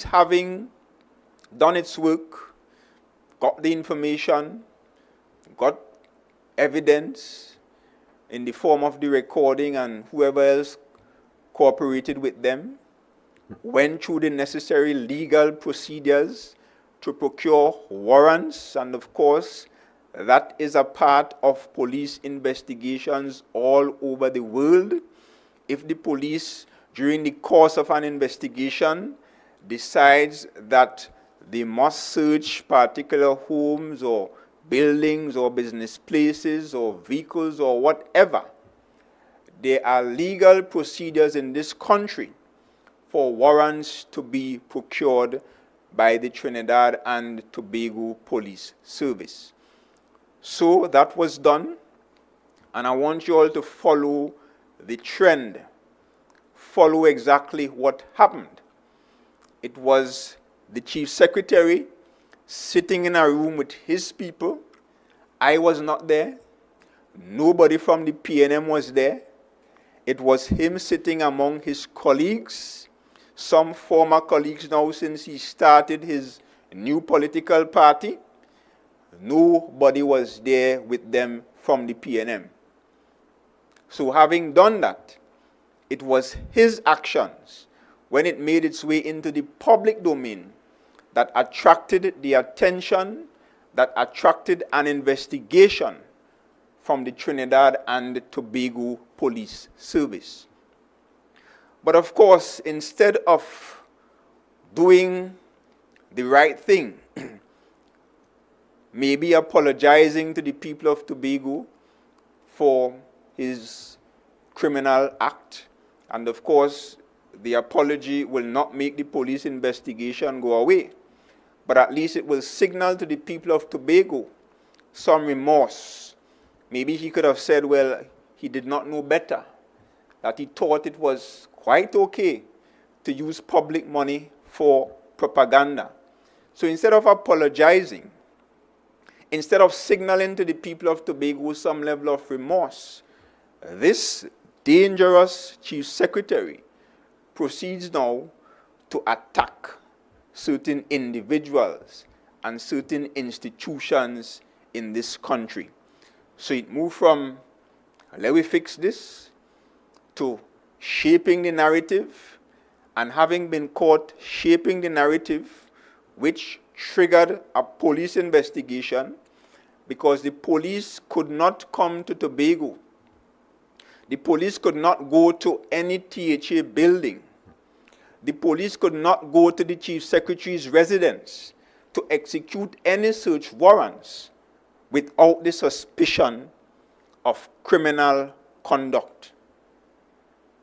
having done its work, got the information, got evidence in the form of the recording and whoever else cooperated with them, went through the necessary legal procedures to procure warrants, and of course, that is a part of police investigations all over the world. If the police, during the course of an investigation, decides that they must search particular homes or buildings or business places or vehicles or whatever, there are legal procedures in this country for warrants to be procured by the Trinidad and Tobago Police Service. So that was done, and I want you all to follow the trend, follow exactly what happened. It was the Chief Secretary sitting in a room with his people. I was not there. Nobody from the PNM was there. It was him sitting among his colleagues, some former colleagues now since he started his new political party. Nobody was there with them from the PNM. So having done that, it was his actions, when it made its way into the public domain, that attracted the attention, that attracted an investigation from the Trinidad and Tobago Police Service. But of course, instead of doing the right thing, maybe apologizing to the people of Tobago for his criminal act, and of course, the apology will not make the police investigation go away, but at least it will signal to the people of Tobago some remorse. Maybe he could have said, well, he did not know better, that he thought it was quite okay to use public money for propaganda. So instead of apologizing, instead of signaling to the people of Tobago some level of remorse, this dangerous Chief Secretary proceeds now to attack certain individuals and certain institutions in this country. So it moved from, let me fix this, to shaping the narrative, and having been caught shaping the narrative, which triggered a police investigation, because the police could not come to Tobago. The police could not go to any THA building. The police could not go to the Chief Secretary's residence to execute any search warrants without the suspicion of criminal conduct.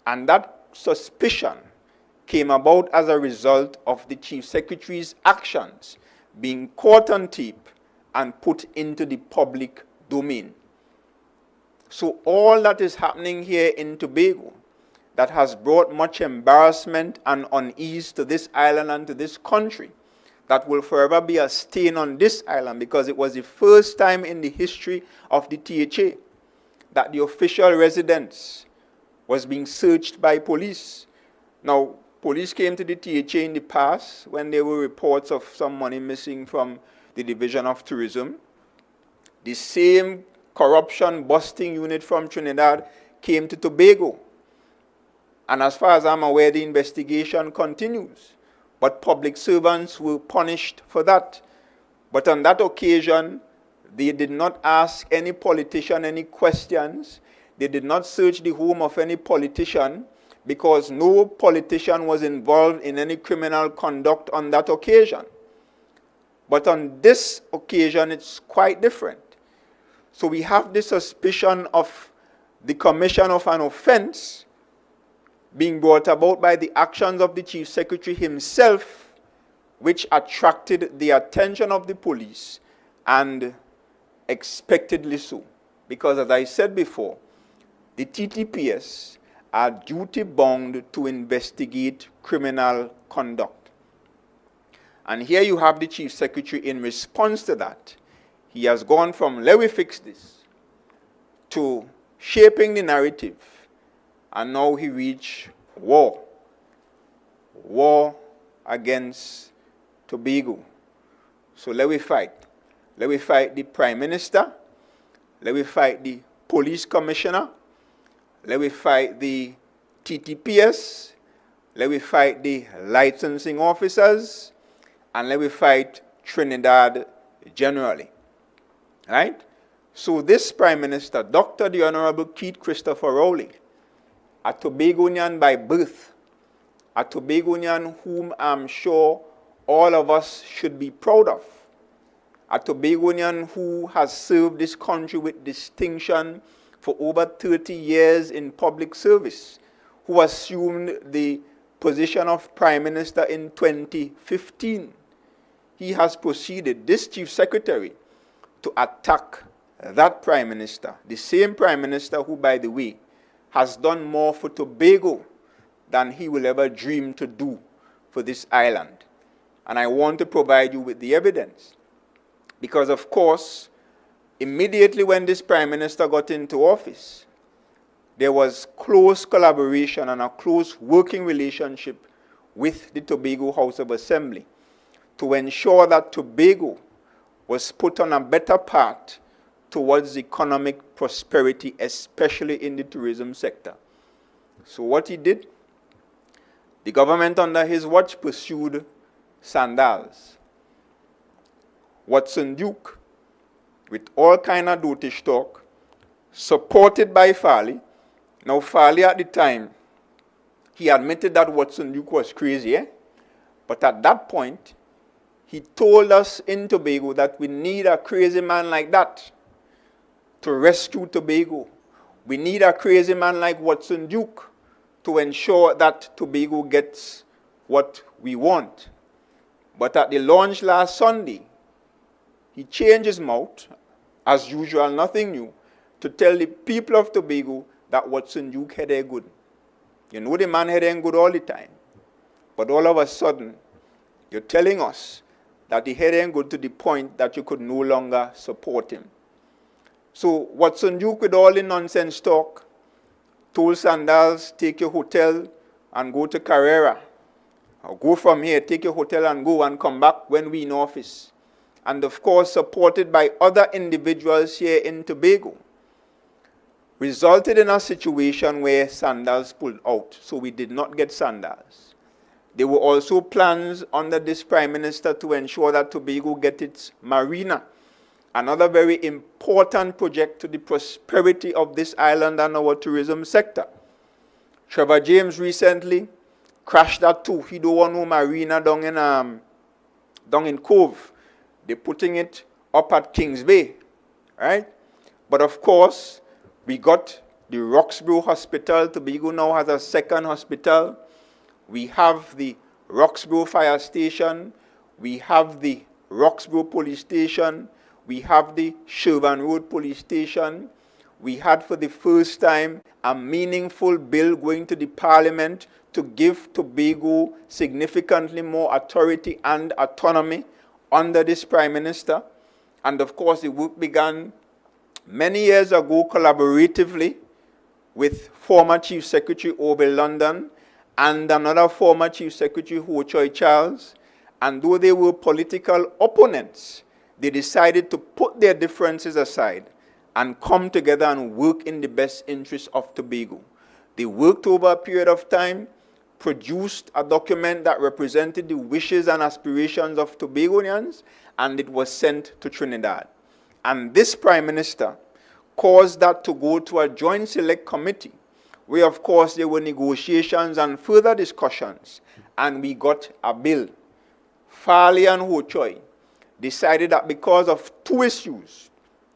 And that suspicion came about as a result of the Chief Secretary's actions being caught on tape and put into the public domain. So all that is happening here in Tobago, that has brought much embarrassment and unease to this island and to this country, that will forever be a stain on this island, because it was the first time in the history of the THA that the official residence was being searched by police. Now, police came to the THA in the past when there were reports of some money missing from the Division of Tourism. The same corruption-busting unit from Trinidad came to Tobago. And as far as I'm aware, the investigation continues. But public servants were punished for that. But on that occasion, they did not ask any politician any questions. They did not search the home of any politician, because no politician was involved in any criminal conduct on that occasion. But on this occasion, it's quite different. So we have this suspicion of the commission of an offense being brought about by the actions of the Chief Secretary himself, which attracted the attention of the police, and expectedly so. Because as I said before, the TTPS are duty-bound to investigate criminal conduct. And here you have the Chief Secretary in response to that. He has gone from, let me fix this, to shaping the narrative, and now he reached war. War against Tobago. So let we fight. Let we fight the Prime Minister. Let we fight the Police Commissioner. Let we fight the TTPS. Let we fight the licensing officers. And let we fight Trinidad generally. Right? So this Prime Minister, Dr. the Honorable Keith Christopher Rowley, a Tobagonian by birth, a Tobagonian whom I'm sure all of us should be proud of, a Tobagonian who has served this country with distinction for over 30 years in public service, who assumed the position of Prime Minister in 2015. He has proceeded, this Chief Secretary, to attack that Prime Minister, the same Prime Minister who, by the way, has done more for Tobago than he will ever dream to do for this island. And I want to provide you with the evidence. Because, of course, immediately when this Prime Minister got into office, there was close collaboration and a close working relationship with the Tobago House of Assembly to ensure that Tobago was put on a better path towards economic prosperity, especially in the tourism sector. So what he did, the government under his watch pursued Sandals, Watson Duke, with all kind of dotish talk, supported by Farley. Now Farley at the time, he admitted that Watson Duke was crazy, but at that point, he told us in Tobago that we need a crazy man like that to rescue Tobago. We need a crazy man like Watson Duke to ensure that Tobago gets what we want. But at the launch last Sunday, he changed his mouth, as usual, nothing new, to tell the people of Tobago that Watson Duke had a good. You know the man had a good all the time. But all of a sudden, you're telling us that he had a good to the point that you could no longer support him. So Watson Duke, with all the nonsense talk, told Sandals, take your hotel and go to Carrera. Or go from here, take your hotel and go and come back when we in office. And of course, supported by other individuals here in Tobago, resulted in a situation where Sandals pulled out. So we did not get Sandals. There were also plans under this Prime Minister to ensure that Tobago get its marina, another very important project to the prosperity of this island and our tourism sector. Trevor James recently crashed that too. He don't want no marina down in Cove. They're putting it up at Kings Bay, right? But of course, we got the Roxborough Hospital. Tobago now has a second hospital. We have the Roxborough Fire Station. We have the Roxborough Police Station. We have the Shervan Road Police Station. We had for the first time a meaningful bill going to the Parliament to give Tobago significantly more authority and autonomy under this Prime Minister. And of course, the work began many years ago collaboratively with former Chief Secretary Orville London and another former Chief Secretary Ho Choi Charles. And though they were political opponents, they decided to put their differences aside and come together and work in the best interest of Tobago. They worked over a period of time, produced a document that represented the wishes and aspirations of Tobagonians, and it was sent to Trinidad. And this Prime Minister caused that to go to a joint select committee, where of course there were negotiations and further discussions, and we got a bill. Farley and Ho Choi decided that because of two issues,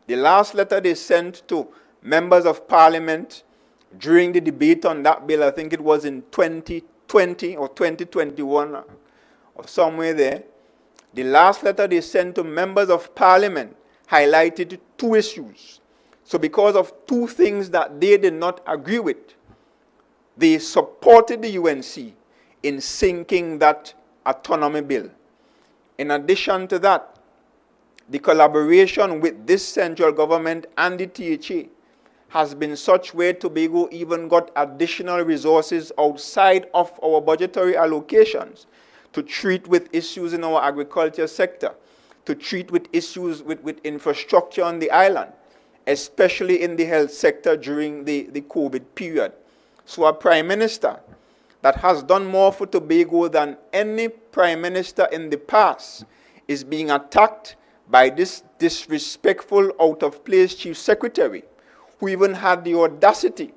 the last letter they sent to members of Parliament during the debate on that bill, I think it was in 2020 or 2021 or somewhere there, the last letter they sent to members of Parliament highlighted two issues. So because of two things that they did not agree with, they supported the UNC in sinking that autonomy bill. In addition to that, the collaboration with this central government and the THA has been such where Tobago even got additional resources outside of our budgetary allocations to treat with issues in our agriculture sector, to treat with issues with infrastructure on the island, especially in the health sector during the COVID period. So a Prime Minister that has done more for Tobago than any Prime Minister in the past is being attacked by this disrespectful, out-of-place Chief Secretary, who even had the audacity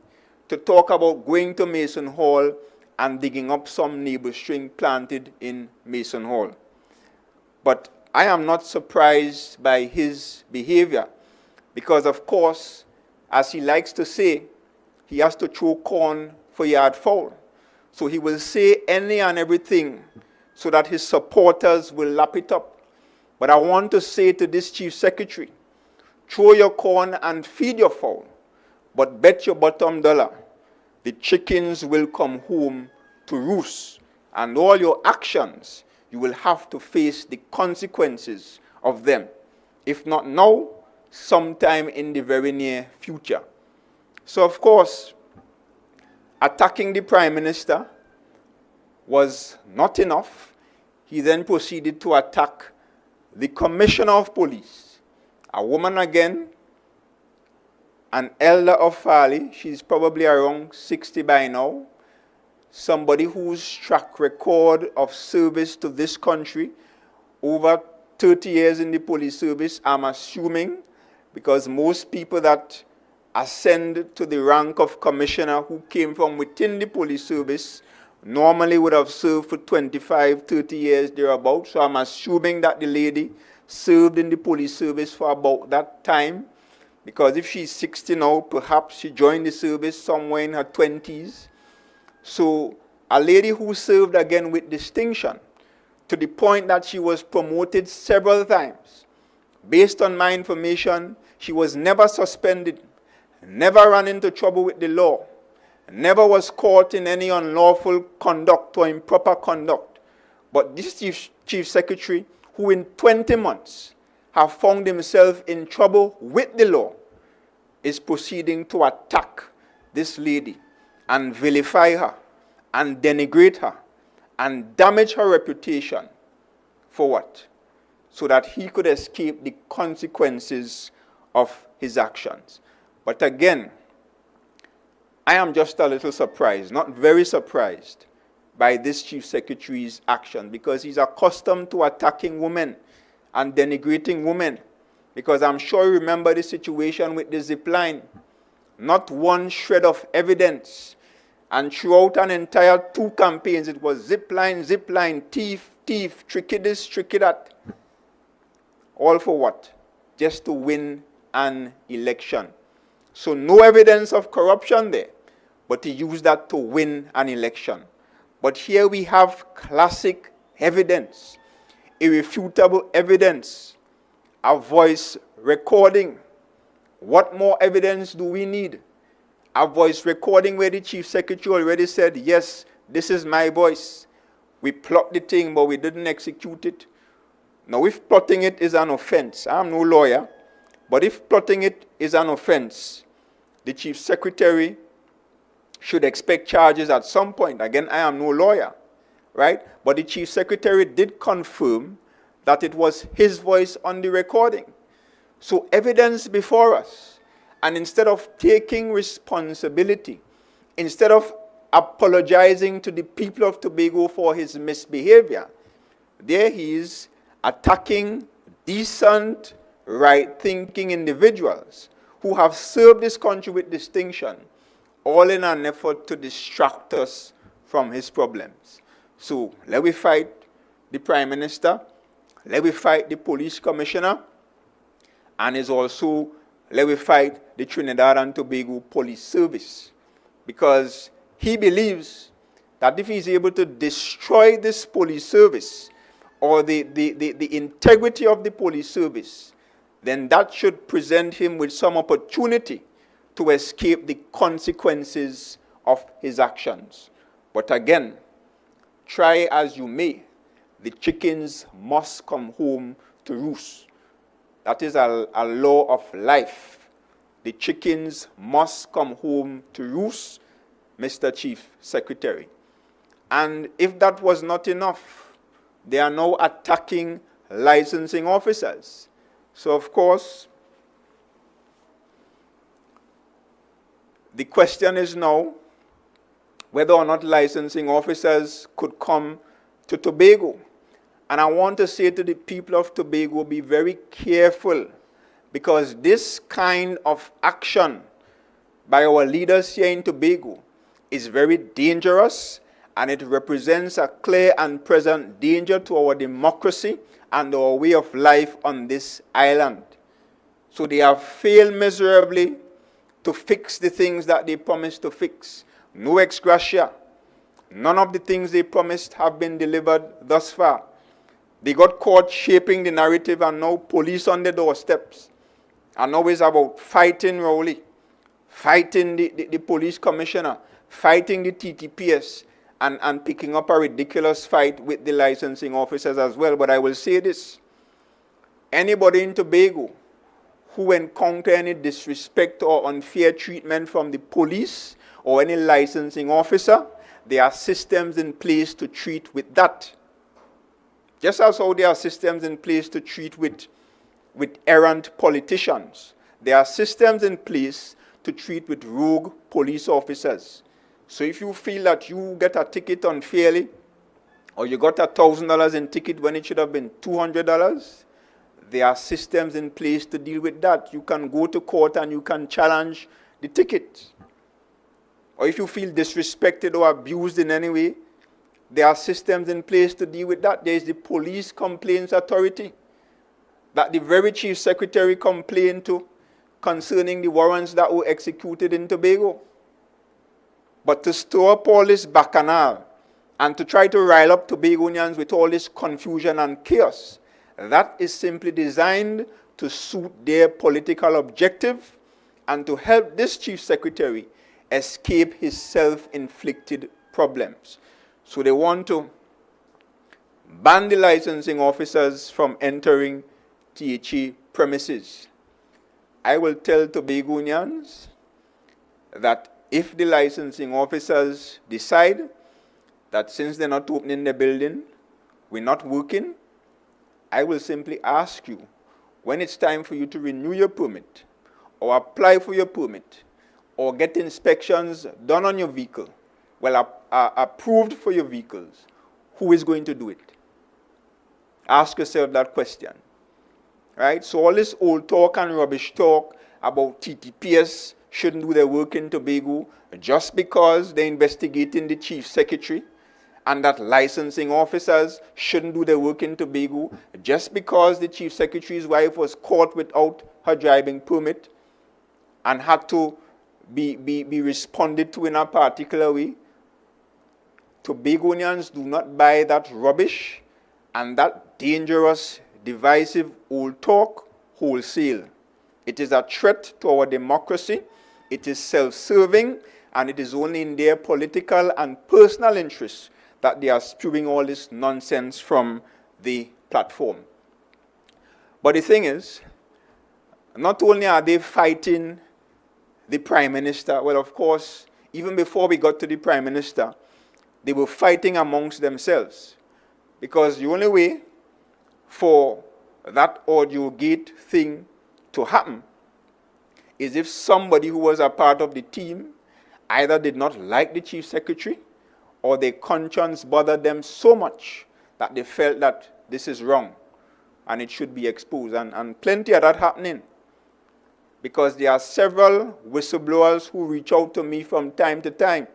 to talk about going to Mason Hall and digging up some neighbor string planted in Mason Hall. But I am not surprised by his behavior because, of course, as he likes to say, he has to throw corn for yard fowl. So he will say any and everything so that his supporters will lap it up. But I want to say to this Chief Secretary, throw your corn and feed your fowl, but bet your bottom dollar the chickens will come home to roost, and all your actions, you will have to face the consequences of them. If not now, sometime in the very near future. So, of course, attacking the Prime Minister was not enough. He then proceeded to attack the Commissioner of Police, a woman again, an elder of Farley. She's probably around 60 by now. Somebody whose track record of service to this country, over 30 years in the police service, I'm assuming, because most people that ascend to the rank of commissioner who came from within the police service normally would have served for 25, 30 years thereabouts. So I'm assuming that the lady served in the police service for about that time. Because if she's 60 now, perhaps she joined the service somewhere in her 20s. So a lady who served again with distinction to the point that she was promoted several times. Based on my information, she was never suspended, never ran into trouble with the law, never was caught in any unlawful conduct or improper conduct. But this Chief Secretary, who in 20 months have found himself in trouble with the law, is proceeding to attack this lady and vilify her and denigrate her and damage her reputation. For what? So that he could escape the consequences of his actions. But again, I am just a little surprised, not very surprised, by this Chief Secretary's action, because he's accustomed to attacking women and denigrating women. Because I'm sure you remember the situation with the zip line. Not one shred of evidence. And throughout an entire 2 campaigns, it was zip line, thief, tricky this, tricky that. All for what? Just to win an election. So no evidence of corruption there, but he used that to win an election. But here we have classic evidence, irrefutable evidence, a voice recording. What more evidence do we need? A voice recording where the Chief Secretary already said, yes, this is my voice. We plot the thing, but we didn't execute it. Now, if plotting it is an offense, I'm no lawyer, but if plotting it is an offense, the Chief Secretary should expect charges at some point. Again, I am no lawyer, right? But the Chief Secretary did confirm that it was his voice on the recording. So evidence before us. And instead of taking responsibility, instead of apologizing to the people of Tobago for his misbehavior, there he is attacking decent, right-thinking individuals who have served this country with distinction, all in an effort to distract us from his problems. So let we fight the Prime Minister, let we fight the Police Commissioner, and is also let we fight the Trinidad and Tobago Police Service. Because he believes that if he's able to destroy this police service or the integrity of the police service, then that should present him with some opportunity to escape the consequences of his actions. But again, try as you may, the chickens must come home to roost. That is a law of life. The chickens must come home to roost, Mr. Chief Secretary. And if that was not enough, they are now attacking licensing officers. So, of course, the question is now whether or not licensing officers could come to Tobago. And I want to say to the people of Tobago, be very careful, because this kind of action by our leaders here in Tobago is very dangerous, and it represents a clear and present danger to our democracy and our way of life on this island. So they have failed miserably to fix the things that they promised to fix. No ex gratia. None of the things they promised have been delivered thus far. They got caught shaping the narrative, and now police on the doorsteps. And now it's about fighting Rowley, fighting the police commissioner, fighting the TTPS, and picking up a ridiculous fight with the licensing officers as well. But I will say this: anybody in Tobago who encounter any disrespect or unfair treatment from the police or any licensing officer, there are systems in place to treat with that. Just as how there are systems in place to treat with errant politicians, there are systems in place to treat with rogue police officers. So if you feel that you get a ticket unfairly, or you got $1,000 in ticket when it should have been $200, there are systems in place to deal with that. You can go to court and you can challenge the ticket. Or if you feel disrespected or abused in any way, there are systems in place to deal with that. There is the Police Complaints Authority that the very Chief Secretary complained to concerning the warrants that were executed in Tobago. But to stir up all this bacchanal and to try to rile up Tobagonians with all this confusion and chaos, that is simply designed to suit their political objective and to help this Chief Secretary escape his self-inflicted problems. So they want to ban the licensing officers from entering THA premises. I will tell Tobagonians that if the licensing officers decide that since they're not opening the building, we're not working, I will simply ask you, when it's time for you to renew your permit, or apply for your permit, or get inspections done on your vehicle, approved for your vehicles, who is going to do it? Ask yourself that question. Right? So all this old talk and rubbish talk about TTPS shouldn't do their work in Tobago just because they're investigating the Chief Secretary, and that licensing officers shouldn't do their work in Tobago just because the Chief Secretary's wife was caught without her driving permit and had to be responded to in a particular way. Tobagonians do not buy that rubbish and that dangerous, divisive old talk wholesale. It is a threat to our democracy, it is self-serving, and it is only in their political and personal interests that they are spewing all this nonsense from the platform. But the thing is, not only are they fighting the Prime Minister, well, of course, even before we got to the Prime Minister, they were fighting amongst themselves. Because the only way for that audio gate thing to happen is if somebody who was a part of the team either did not like the Chief Secretary, or their conscience bothered them so much that they felt that this is wrong and it should be exposed. And plenty of that happening. Because there are several whistleblowers who reach out to me from time to time.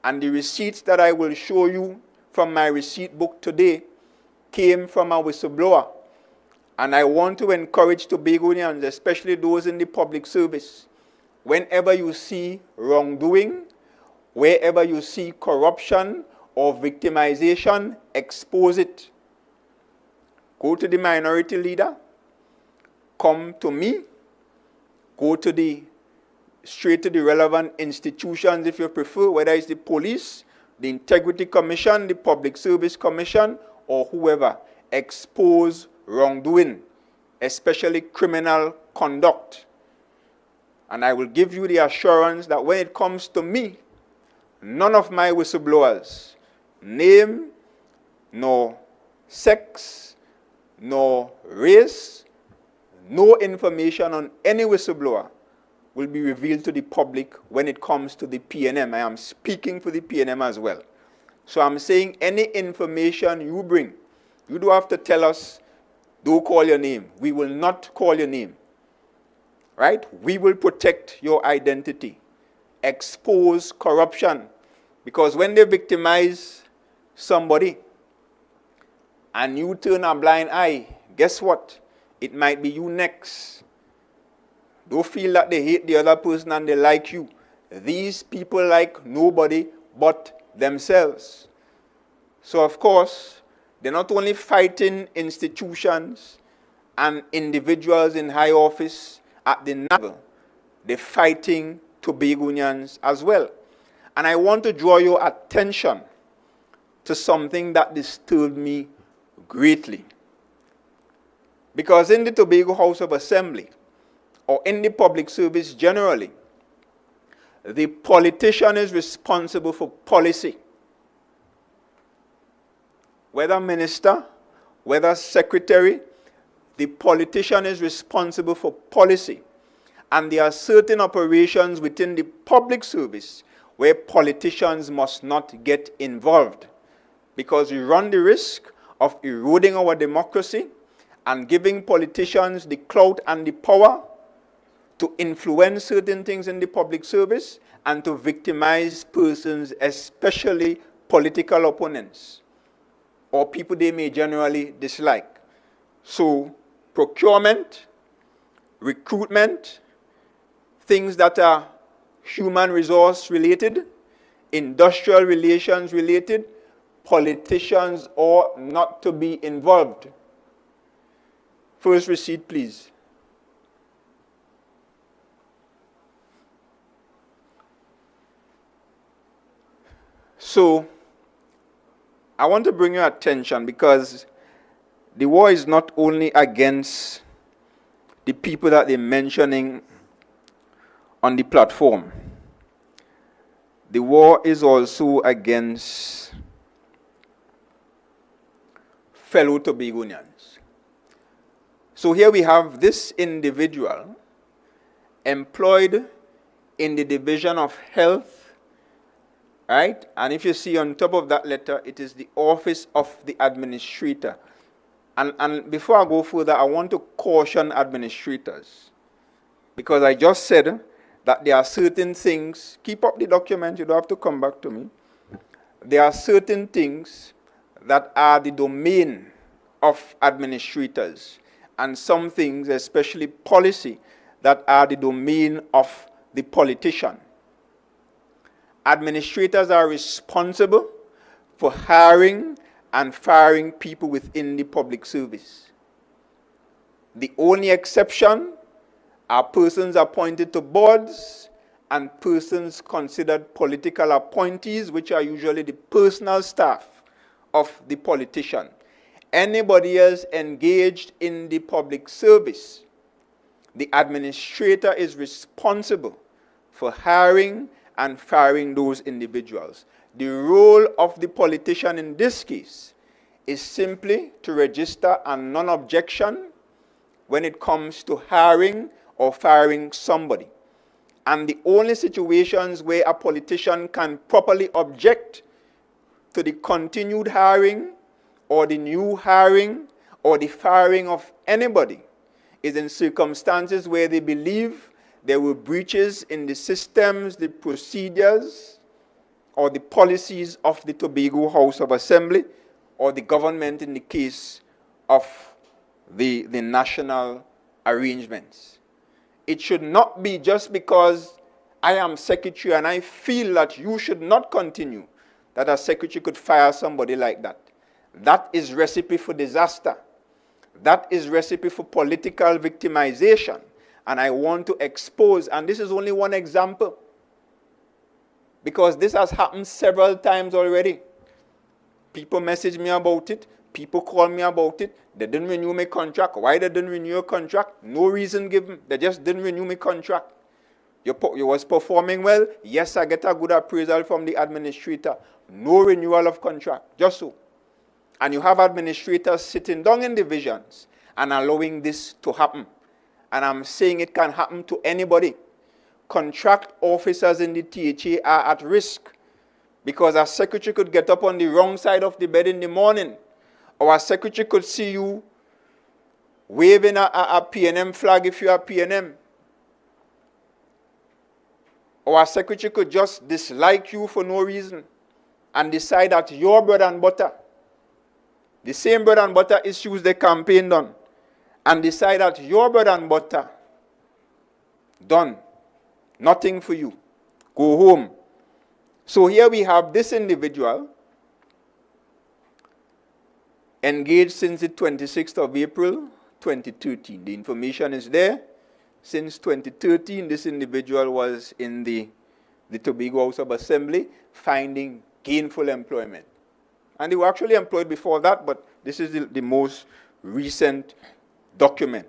And the receipts that I will show you from my receipt book today came from a whistleblower. And I want to encourage Tobagonians, especially those in the public service, whenever you see wrongdoing, wherever you see corruption or victimization, expose it. Go to the minority leader, come to me, go to straight to the relevant institutions if you prefer, whether it's the police, the Integrity Commission, the Public Service Commission, or whoever. Expose wrongdoing, especially criminal conduct. And I will give you the assurance that when it comes to me, none of my whistleblowers, name nor sex, nor race. No information on any whistleblower will be revealed to the public when it comes to the PNM. I am speaking for the PNM as well. So I'm saying any information you bring, you don't have to tell us, don't call your name. We will not call your name. Right? We will protect your identity. Expose corruption. Because when they victimize somebody and you turn a blind eye, guess what? It might be you next. Don't feel that they hate the other person and they like you. These people like nobody but themselves. So of course, they're not only fighting institutions and individuals in high office at the level, they're fighting Tobagonians as well. And I want to draw your attention to something that disturbed me greatly. Because in the Tobago House of Assembly, or in the public service generally, the politician is responsible for policy. Whether minister, whether secretary, the politician is responsible for policy. And there are certain operations within the public service where politicians must not get involved, because we run the risk of eroding our democracy and giving politicians the clout and the power to influence certain things in the public service and to victimize persons, especially political opponents or people they may generally dislike. So, procurement, recruitment, things that are human resource related, industrial relations related, politicians ought not to be involved. First receipt, please. So, I want to bring your attention because the war is not only against the people that they're mentioning on the platform. The war is also against fellow Tobagonians. So here we have this individual employed in the Division of Health, right? And if you see on top of that letter, it is the Office of the Administrator. And before I go further, I want to caution administrators, because I just said that there are certain things, keep up the document, you don't have to come back to me. There are certain things that are the domain of administrators, and some things, especially policy, that are the domain of the politician. Administrators are responsible for hiring and firing people within the public service. The only exception are persons appointed to boards and persons considered political appointees, which are usually the personal staff of the politician. Anybody else engaged in the public service, the administrator is responsible for hiring and firing those individuals. The role of the politician in this case is simply to register a non-objection when it comes to hiring or firing somebody. And the only situations where a politician can properly object to the continued hiring or the new hiring or the firing of anybody is in circumstances where they believe there were breaches in the systems, the procedures, or the policies of the Tobago House of Assembly or the government in the case of the national arrangements. It should not be just because I am secretary and I feel that you should not continue, that a secretary could fire somebody like that. That is recipe for disaster. That is recipe for political victimization. And I want to expose, and this is only one example, because this has happened several times already. People message me about it. People call me about it. They didn't renew my contract. Why they didn't renew your contract? No reason given. They just didn't renew my contract. You was performing well. Yes, I get a good appraisal from the administrator. No renewal of contract. Just so. And you have administrators sitting down in divisions and allowing this to happen. And I'm saying it can happen to anybody. Contract officers in the THA are at risk because a secretary could get up on the wrong side of the bed in the morning, or a secretary could see you waving a Pnm flag if you are Pnm. Or a secretary could just dislike you for no reason and decide that your bread and butter, the same bread and butter issues they campaigned on, and decide that your bread and butter, done, nothing for you, go home. So here we have this individual engaged since the 26th of April, 2013. The information is there. Since 2013, this individual was in the Tobago House of Assembly finding gainful employment. And they were actually employed before that, but this is the most recent document.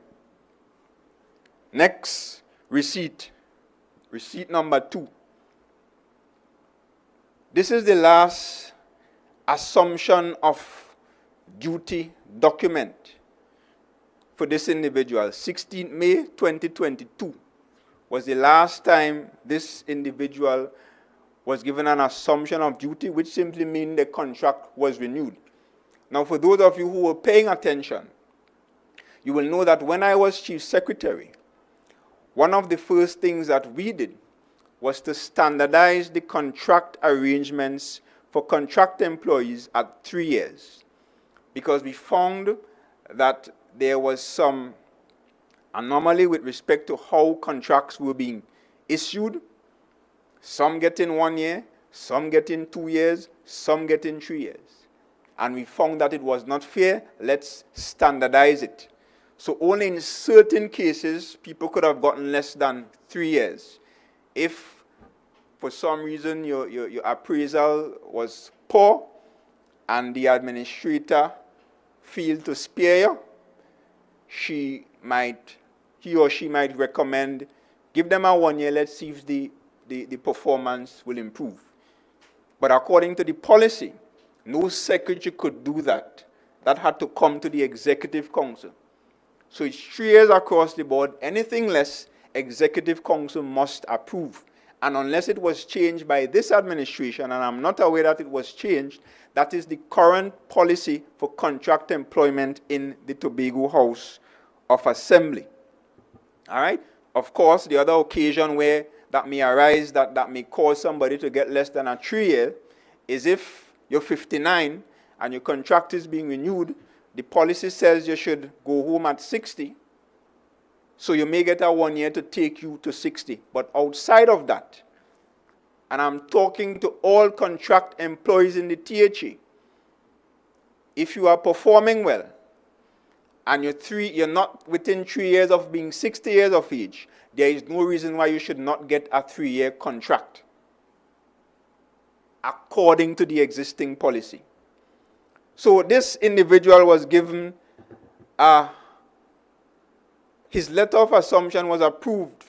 Next, receipt. Receipt number 2. This is the last assumption of duty document for this individual. 16 May 2022 was the last time this individual was given an assumption of duty, which simply means the contract was renewed. Now, for those of you who were paying attention, you will know that when I was Chief Secretary, one of the first things that we did was to standardize the contract arrangements for contract employees at 3 years, because we found that there was some anomaly with respect to how contracts were being issued. Some get in 1 year, some get in 2 years, some get in 3 years. And we found that it was not fair. Let's standardize it. So only in certain cases, people could have gotten less than 3 years. If for some reason your appraisal was poor and the administrator failed to spare you, he or she might recommend, give them a 1 year, let's see if the performance will improve. But according to the policy, no secretary could do that. That had to come to the Executive Council. So it's 3 years across the board. Anything less, Executive Council must approve. And unless it was changed by this administration, and I'm not aware that it was changed, that is the current policy for contract employment in the Tobago House of Assembly. All right? Of course, the other occasion where that may arise, that may cause somebody to get less than a 3 year, is if you're 59 and your contract is being renewed, the policy says you should go home at 60, so you may get a 1 year to take you to 60. But outside of that, and I'm talking to all contract employees in the THA, if you are performing well, and you're not within 3 years of being 60 years of age, there is no reason why you should not get a 3-year contract, according to the existing policy. So this individual was given, his letter of assumption was approved,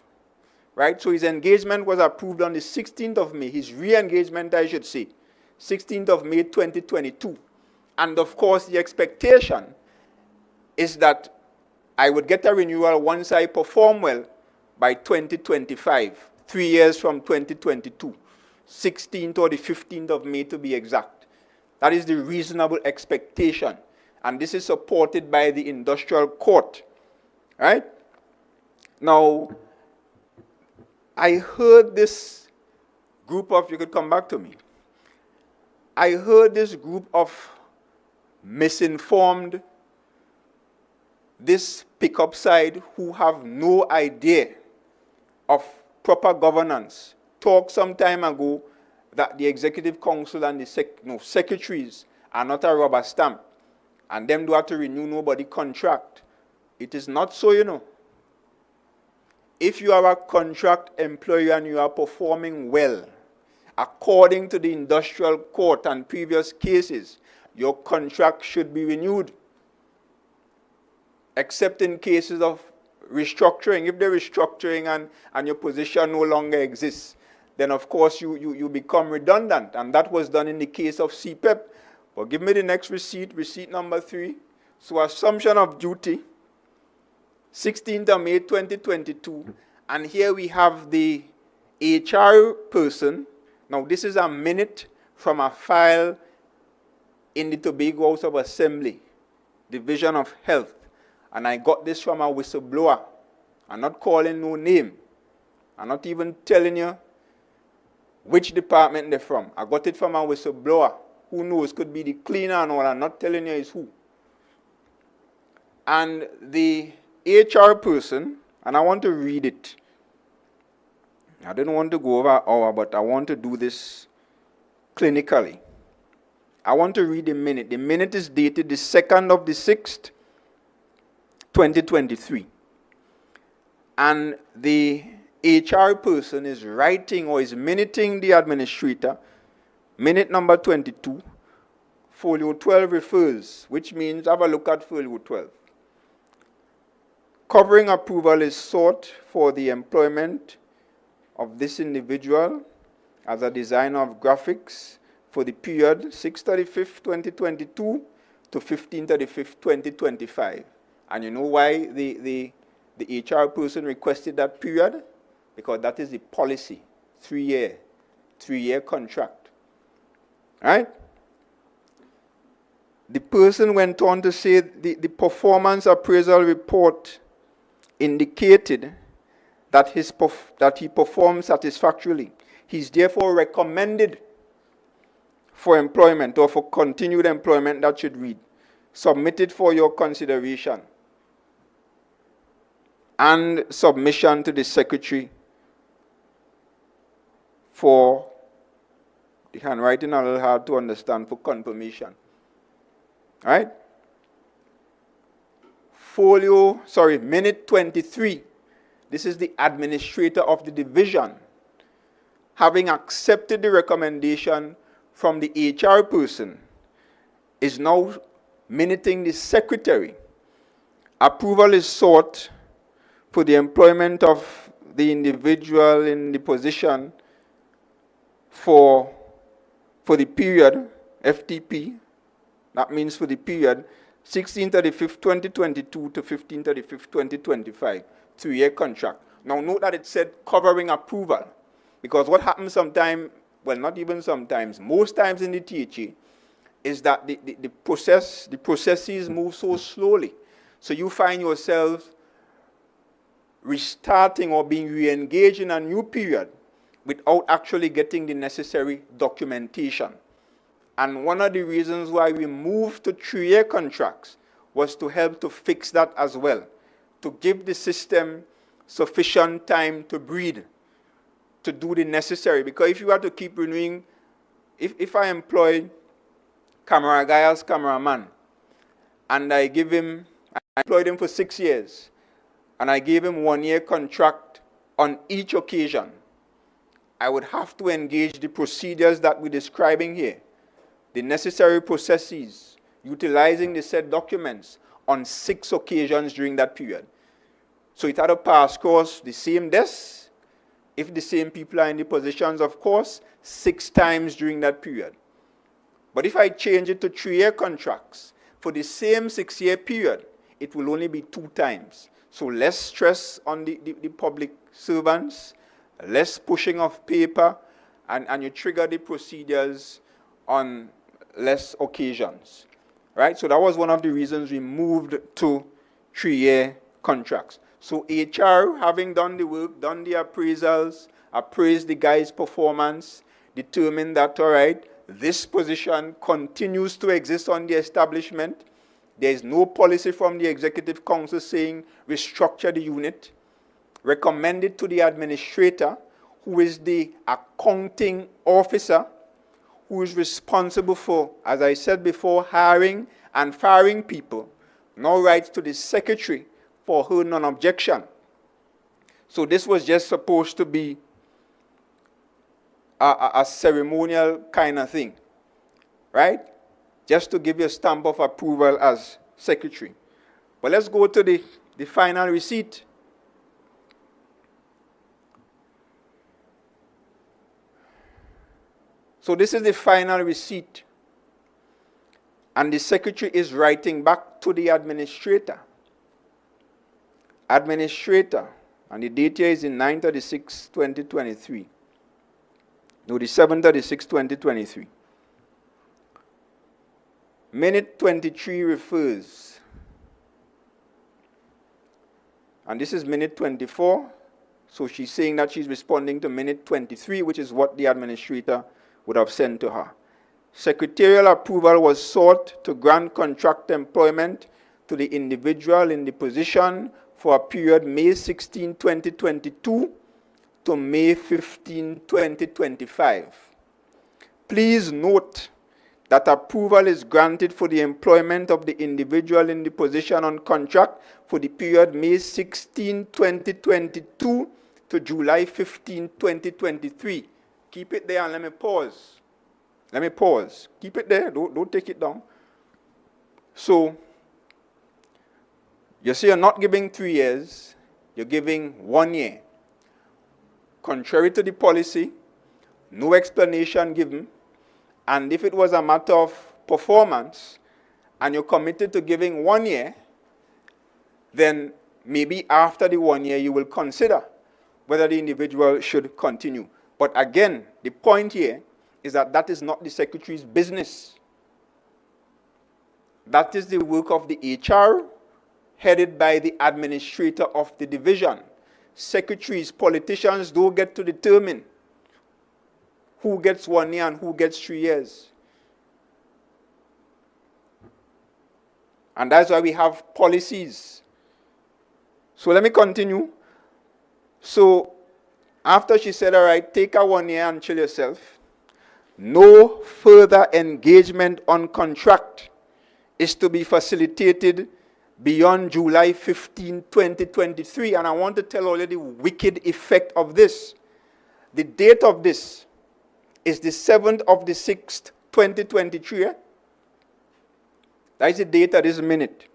right? So his engagement was approved on the 16th of May, his re-engagement, I should say, 16th of May 2022. And of course, the expectation is that I would get a renewal once I perform well by 2025, 3 years from 2022, 16th or the 15th of May to be exact. That is the reasonable expectation. And this is supported by the industrial court. Right? Now, I heard this group of, you could come back to me. I heard this group of misinformed, this pickup side who have no idea of proper governance talk some time ago that the Executive Council and the secretaries are not a rubber stamp and them do have to renew nobody contract. It is not so, you know. If you are a contract employee and you are performing well, according to the industrial court and previous cases, your contract should be renewed, except in cases of restructuring. If they're restructuring and your position no longer exists, then of course you become redundant. And that was done in the case of CPEP, But give me the next receipt, receipt number 3. So assumption of duty, 16th of May 2022. And here we have the HR person. Now this is a minute from a file in the Tobago House of Assembly, Division of Health. And I got this from a whistleblower. I'm not calling no name. I'm not even telling you which department they're from. I got it from a whistleblower. Who knows? Could be the cleaner and all. I'm not telling you is who. And the HR person, and I want to read it. I didn't want to go over an hour, but I want to do this clinically. I want to read the minute. The minute is dated the 2nd of the 6th, 2023. And the HR person is writing or is minuting the administrator. Minute number 22. Folio 12 refers, which means have a look at folio 12. Covering approval is sought for the employment of this individual as a designer of graphics for the period 6/35/2022 to 15/35/2025. And you know why the HR person requested that period? Because that is the policy, 3-year contract. Right? The person went on to say the performance appraisal report indicated that he performed satisfactorily. He's therefore recommended for employment or for continued employment. That should read, submitted for your consideration and submission to the secretary for the handwriting a little hard to understand, for confirmation. All right? Minute 23. This is the administrator of the division, having accepted the recommendation from the HR person, is now minuting the secretary. Approval is sought for the employment of the individual in the position for the period, FTP, that means for the period 16/35/2022 to 15/35/2025, 3-year contract. Now note that it said covering approval, because what happens sometimes, well, not even sometimes, most times in the THA, is that the processes move so slowly. So you find yourself restarting or being re-engaged in a new period without actually getting the necessary documentation. And one of the reasons why we moved to 3-year contracts was to help to fix that as well, to give the system sufficient time to breathe, to do the necessary. Because if you have to keep renewing, if I employ camera guy as cameraman, and I employed him for 6 years, and I gave him 1-year contract on each occasion, I would have to engage the procedures that we're describing here, the necessary processes, utilizing the said documents on 6 occasions during that period. So it had to pass course the same desk, if the same people are in the positions, of course, 6 times during that period. But if I change it to 3-year contracts, for the same 6-year period, it will only be 2 times. So less stress on the public servants, less pushing of paper, and you trigger the procedures on less occasions. Right? So that was one of the reasons we moved to 3-year contracts. So HR, having done the work, done the appraisals, appraised the guy's performance, determined that, all right, this position continues to exist on the establishment. There is no policy from the Executive Council saying restructure the unit. Recommended to the administrator, who is the accounting officer, who is responsible for, as I said before, hiring and firing people, now writes to the secretary for her non-objection. So this was just supposed to be a ceremonial kind of thing, right? Just to give you a stamp of approval as secretary. But let's go to the final receipt. So this is the final receipt. And the secretary is writing back to the administrator. Administrator, and the date here is in 9/36/2023. No, the 7/36/2023. Minute 23 refers, and this is minute 24, so she's saying that she's responding to minute 23, which is what the administrator would have sent to her. Secretarial approval was sought to grant contract employment to the individual in the position for a period May 16, 2022 to May 15, 2025. Please note that approval is granted for the employment of the individual in the position on contract for the period May 16, 2022 to July 15, 2023. Keep it there and let me pause. Let me pause. Keep it there. Don't take it down. So, you see, you're not giving 3 years. You're giving 1 year. Contrary to the policy, no explanation given. And if it was a matter of performance, and you're committed to giving 1 year, then maybe after the 1 year you will consider whether the individual should continue. But again, the point here is that that is not the secretary's business. That is the work of the HR, headed by the administrator of the division. Secretaries, politicians don't get to determine who gets 1 year and who gets 3 years. And that's why we have policies. So let me continue. So after she said, all right, take a 1 year and chill yourself, no further engagement on contract is to be facilitated beyond July 15, 2023. And I want to tell you the wicked effect of this. The date of this is the 7th of the 6th, 2023. That is the date at this minute.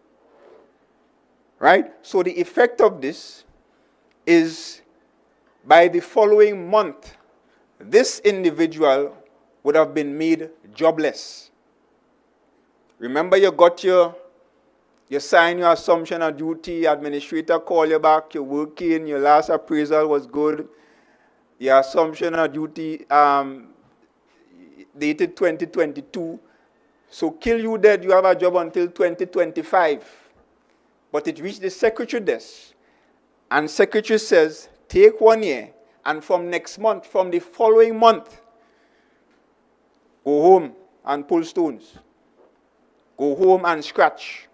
Right? So the effect of this is by the following month, this individual would have been made jobless. Remember, you got you sign your assumption of duty, administrator call you back, you're working, your last appraisal was good, your assumption of duty dated 2022. So kill you dead, you have a job until 2025. But it reached the secretary desk, and secretary says, take 1 year, and from next month, from the following month, go home and pull stones. Go home and scratch.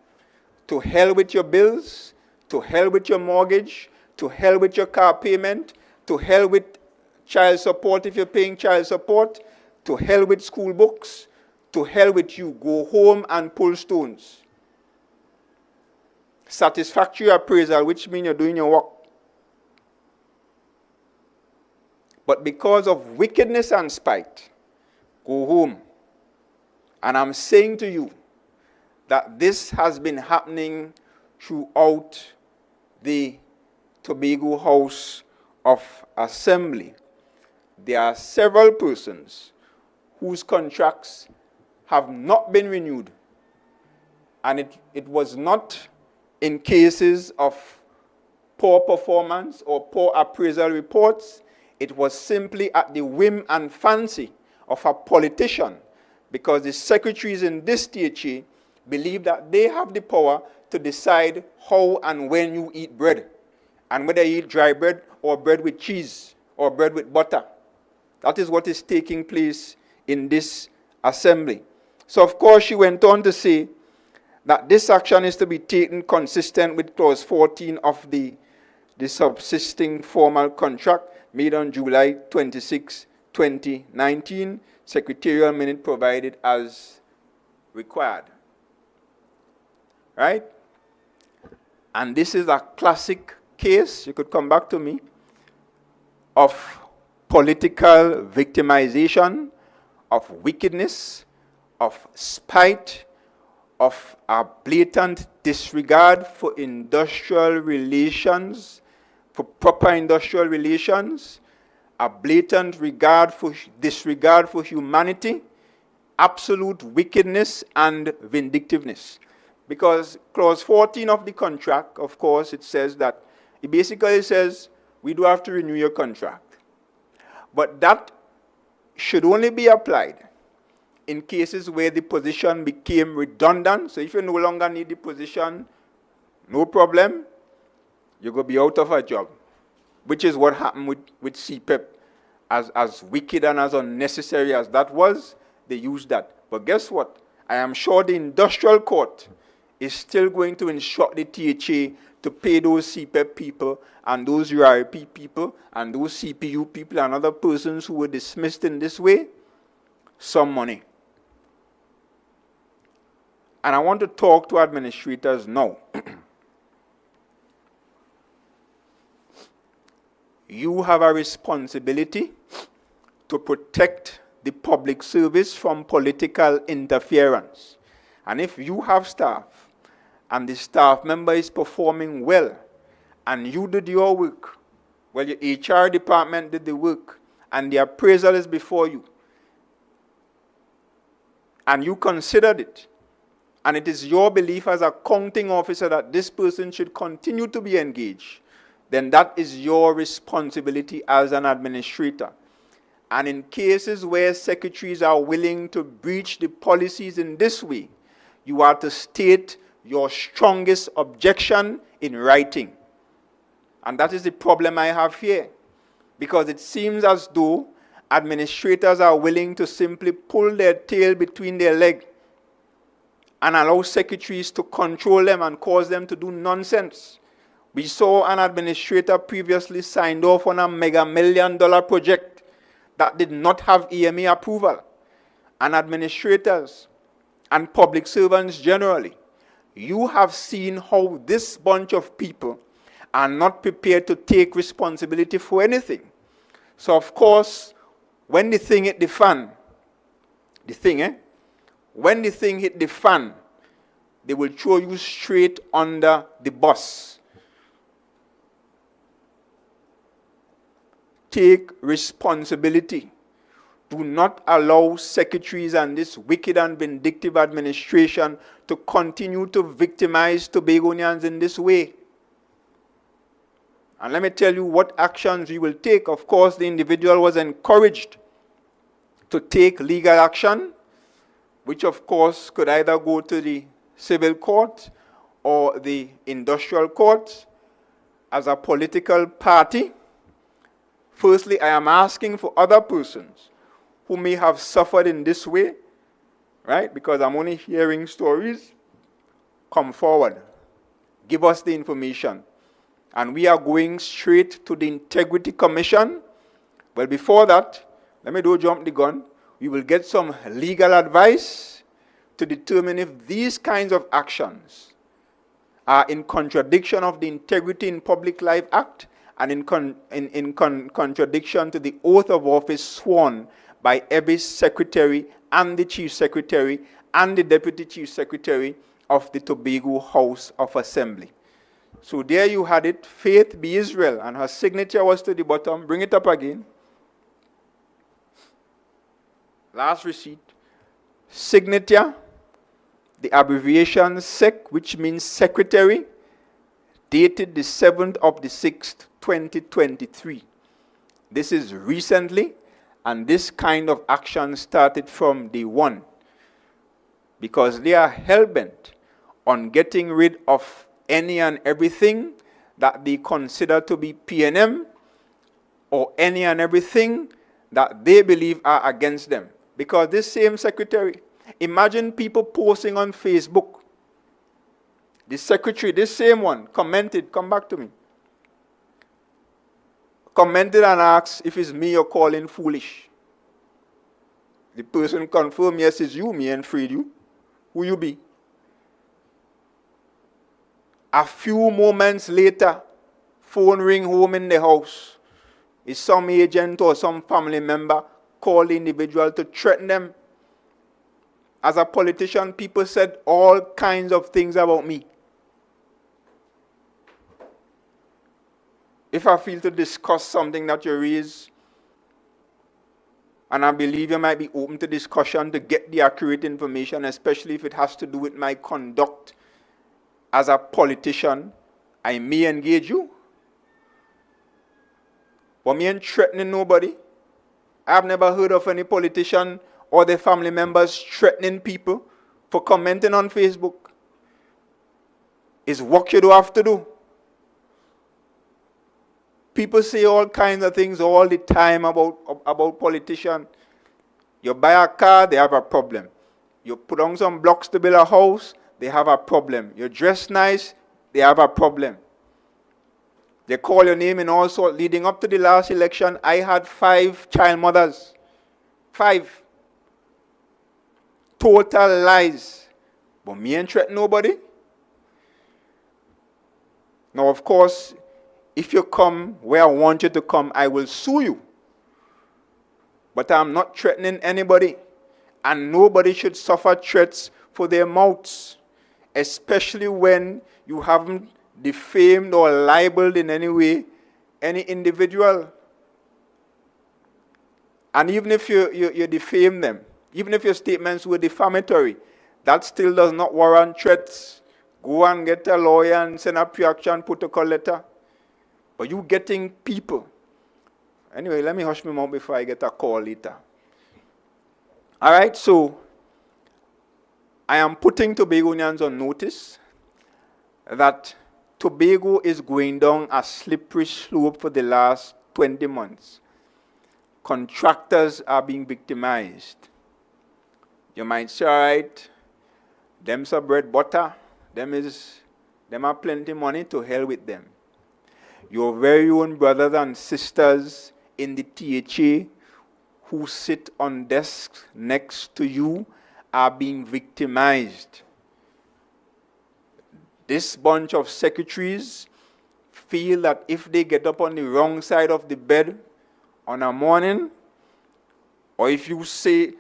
To hell with your bills, to hell with your mortgage, to hell with your car payment, to hell with child support if you're paying child support, to hell with school books, to hell with you. Go home and pull stones. Satisfactory appraisal, which means you're doing your work. But because of wickedness and spite, go home. And I'm saying to you that this has been happening throughout the Tobago House of Assembly. There are several persons whose contracts have not been renewed. And it was not in cases of poor performance or poor appraisal reports. It was simply at the whim and fancy of a politician, because the secretaries in this THA believe that they have the power to decide how and when you eat bread, and whether you eat dry bread or bread with cheese or bread with butter. That is what is taking place in this assembly. So of course she went on to say that this action is to be taken consistent with clause 14 of the subsisting formal contract made on July 26, 2019, secretarial minute provided as required. Right? And this is a classic case, you could come back to me, of political victimization, of wickedness, of spite, of a blatant disregard for industrial relations, for proper industrial relations, a blatant disregard for humanity, absolute wickedness and vindictiveness. Because clause 14 of the contract, of course, it says that, it basically says, we do have to renew your contract. But that should only be applied in cases where the position became redundant. So if you no longer need the position, no problem, you're going to be out of a job, which is what happened with CPEP. As wicked and as unnecessary as that was, they used that. But guess what? I am sure the industrial court is still going to instruct the THA to pay those CPEP people and those URP people and those CPU people and other persons who were dismissed in this way some money. And I want to talk to administrators now. You have a responsibility to protect the public service from political interference. And if you have staff, and the staff member is performing well, and you did your work, well, your HR department did the work, and the appraisal is before you, and you considered it, and it is your belief as a accounting officer that this person should continue to be engaged, then that is your responsibility as an administrator. And in cases where secretaries are willing to breach the policies in this way, you are to state your strongest objection in writing. And that is the problem I have here. Because it seems as though administrators are willing to simply pull their tail between their legs and allow secretaries to control them and cause them to do nonsense. We saw an administrator previously signed off on a mega $1 million project that did not have EMA approval. And administrators and public servants generally, you have seen how this bunch of people are not prepared to take responsibility for anything. So of course, when the thing hit the fan, when the thing hit the fan, they will throw you straight under the bus. Take responsibility. Do not allow secretaries and this wicked and vindictive administration to continue to victimize Tobagonians in this way. And let me tell you what actions we will take. Of course, the individual was encouraged to take legal action, which of course could either go to the civil court or the industrial court. As a political party, firstly, I am asking for other persons who may have suffered in this way, right? Because I'm only hearing stories. Come forward. Give us the information. And we are going straight to the Integrity Commission. Well, before that, let me jump the gun. We will get some legal advice to determine if these kinds of actions are in contradiction of the Integrity in Public Life Act and in contradiction to the oath of office sworn by every secretary and the chief secretary and the deputy chief secretary of the Tobago House of Assembly. So there you had it, Faith be Israel, and her signature was to the bottom. Bring it up again. Last receipt. Signature, the abbreviation SEC, which means secretary, dated the 7th of the 6th, 2023. This is recently, and this kind of action started from day one, because they are hell-bent on getting rid of any and everything that they consider to be Pnm, or any and everything that they believe are against them. Because this same secretary, imagine people posting on Facebook. The secretary, this same one, commented, come back to me, commented and asked if it's me you're calling foolish. The person confirmed, yes, it's you, me and freed you. Who you be? A few moments later, phone ring home in the house. Is some agent or some family member call the individual to threaten them. As a politician, people said all kinds of things about me. If I feel to discuss something that you raise, And I believe you might be open to discussion to get the accurate information, especially if it has to do with my conduct as a politician. I may engage you. But me ain't threatening nobody. I've never heard of any politician or their family members threatening people for commenting on Facebook. It's work you do have to do. People say all kinds of things all the time about politicians. You buy a car, they have a problem. You put on some blocks to build a house, they have a problem. You dress nice, they have a problem. They call your name and all sorts. Leading up to the last election, I had 5 child mothers. 5. Total lies. But me ain't threaten nobody. Now, of course, if you come where I want you to come, I will sue you. But I'm not threatening anybody. And nobody should suffer threats for their mouths. Especially when you haven't defamed or libeled in any way any individual. And even if you defame them, even if your statements were defamatory, that still does not warrant threats. Go and get a lawyer and send a pre-action protocol letter. But you getting people. Anyway, let me hush my mouth before I get a call later. All right, so I am putting Tobagonians on notice that Tobago is going down a slippery slope for the last 20 months. Contractors are being victimized. You might say, all right, them's a bread butter, them are plenty money, to hell with them. Your very own brothers and sisters in the THA who sit on desks next to you are being victimized. This bunch of secretaries feel that if they get up on the wrong side of the bed on a morning, or if you say,